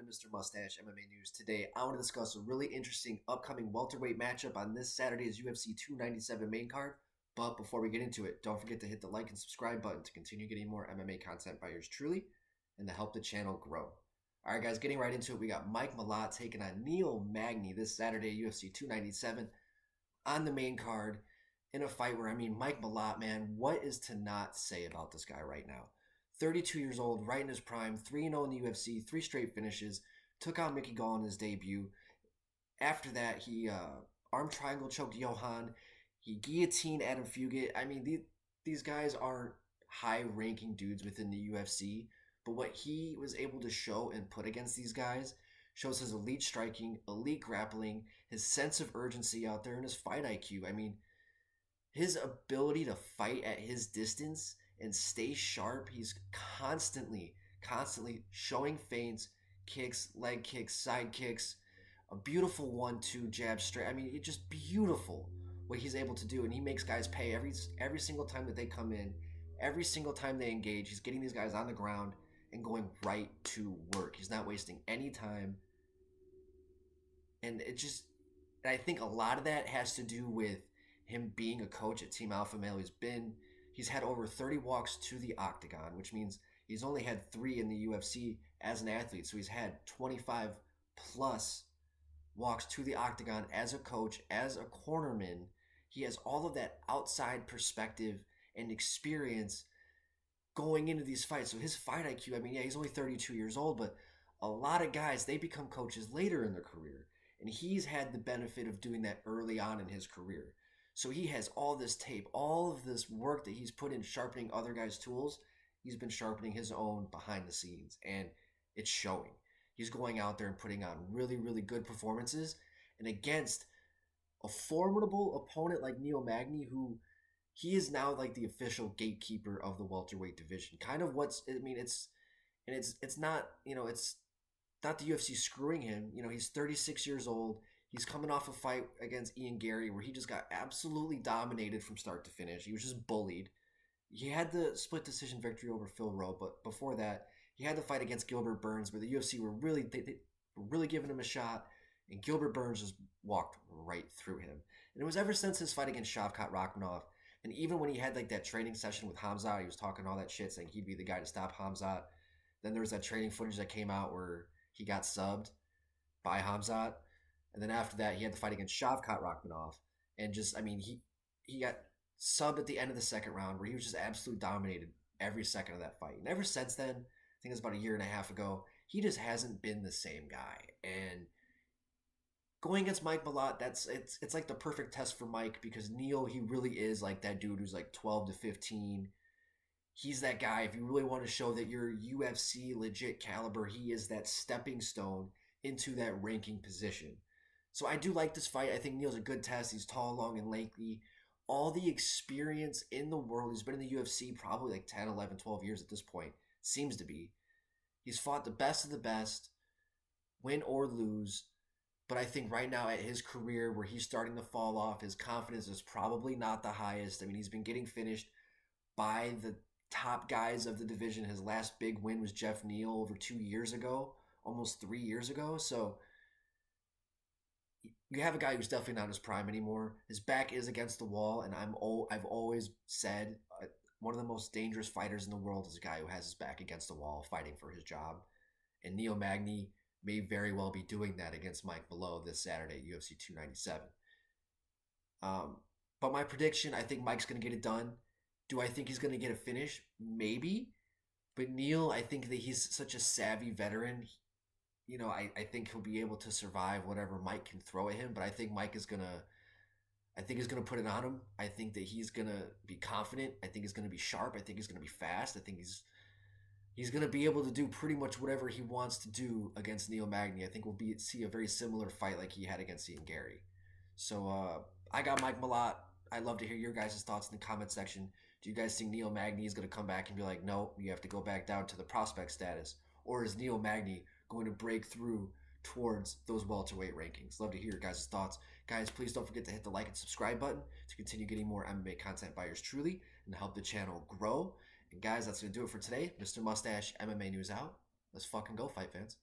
Mr. Mustache MMA News. Today, I want to discuss a really interesting upcoming welterweight matchup on this Saturday's UFC 297 main card. But before we get into it, don't forget to hit the like and subscribe button to continue getting more MMA content by yours truly and to help the channel grow. All right, guys, getting right into it, we got Mike Malott taking on Magny this Saturday, UFC 297 on the main card in a fight where, Mike Malott, man, what is to not say about this guy right now? 32 years old, right in his prime, 3-0 in the UFC, 3 straight finishes, took out Mickey Gall in his debut. After that, he arm triangle choked Johan. He guillotined Adam Fugit. These guys aren't high-ranking dudes within the UFC, but what he was able to show and put against these guys shows his elite striking, elite grappling, his sense of urgency out there, and his fight IQ. His ability to fight at his distance and stay sharp. He's constantly showing feints, kicks, leg kicks, side kicks, a beautiful 1-2 jab straight. It's just beautiful what he's able to do, and he makes guys pay every single time that they come in, every single time they engage. He's getting these guys on the ground and going right to work. He's not wasting any time, and I think a lot of that has to do with him being a coach at Team Alpha Male. He's had over 30 walks to the octagon, which means he's only had 3 in the UFC as an athlete. So he's had 25 plus walks to the octagon as a coach, as a cornerman. He has all of that outside perspective and experience going into these fights. So his fight IQ, he's only 32 years old, but a lot of guys, they become coaches later in their career. And he's had the benefit of doing that early on in his career. So he has all this tape, all of this work that he's put in sharpening other guys' tools. He's been sharpening his own behind the scenes, and it's showing. He's going out there and putting on really, really good performances, and against a formidable opponent like Magny, who he is now like the official gatekeeper of the welterweight division. Kind of it's not the UFC screwing him. He's 36 years old. He's coming off a fight against Ian Gary where he just got absolutely dominated from start to finish. He was just bullied. He had the split decision victory over Phil Rowe, but before that, he had the fight against Gilbert Burns where the UFC were really giving him a shot, and Gilbert Burns just walked right through him. And it was ever since his fight against Shavkat Rakhmonov, and even when he had like that training session with Khamzat, he was talking all that shit, saying he'd be the guy to stop Khamzat. Then there was that training footage that came out where he got subbed by Khamzat. And then after that, he had the fight against Shavkat Rakhmonov. And he got subbed at the end of the second round where he was just absolutely dominated every second of that fight. And ever since then, I think it's about a year and a half ago, he just hasn't been the same guy. And going against Mike Malott, it's like the perfect test for Mike, because Neil, he really is like that dude who's like 12 to 15. He's that guy. If you really want to show that you're UFC legit caliber, he is that stepping stone into that ranking position. So I do like this fight. I think Neil's a good test. He's tall, long, and lanky. All the experience in the world. He's been in the UFC probably like 10, 11, 12 years at this point. Seems to be. He's fought the best of the best, win or lose. But I think right now at his career where he's starting to fall off, his confidence is probably not the highest. He's been getting finished by the top guys of the division. His last big win was Jeff Neal over 2 years ago, almost 3 years ago. So you have a guy who's definitely not in his prime anymore. His back is against the wall, and I've always said one of the most dangerous fighters in the world is a guy who has his back against the wall fighting for his job. And Magny may very well be doing that against Mike Malott this Saturday at UFC 297. But my prediction, I think Mike's going to get it done. Do I think he's going to get a finish? Maybe. But Neil, I think that he's such a savvy veteran. I think he'll be able to survive whatever Mike can throw at him, but I think Mike is going to put it on him. I think that he's going to be confident. I think he's going to be sharp. I think he's going to be fast. I think he's going to be able to do pretty much whatever he wants to do against Magny. I think we'll see a very similar fight like he had against Ian Gary. So I got Mike Malott. I'd love to hear your guys' thoughts in the comment section. Do you guys think Magny is going to come back and be like, no, you have to go back down to the prospect status? Or is Magny going to break through towards those welterweight rankings? Love to hear your guys' thoughts. Guys, please don't forget to hit the like and subscribe button to continue getting more MMA content by yours truly and help the channel grow. And guys, that's going to do it for today. Mr. Mustache, MMA News out. Let's fucking go, fight fans.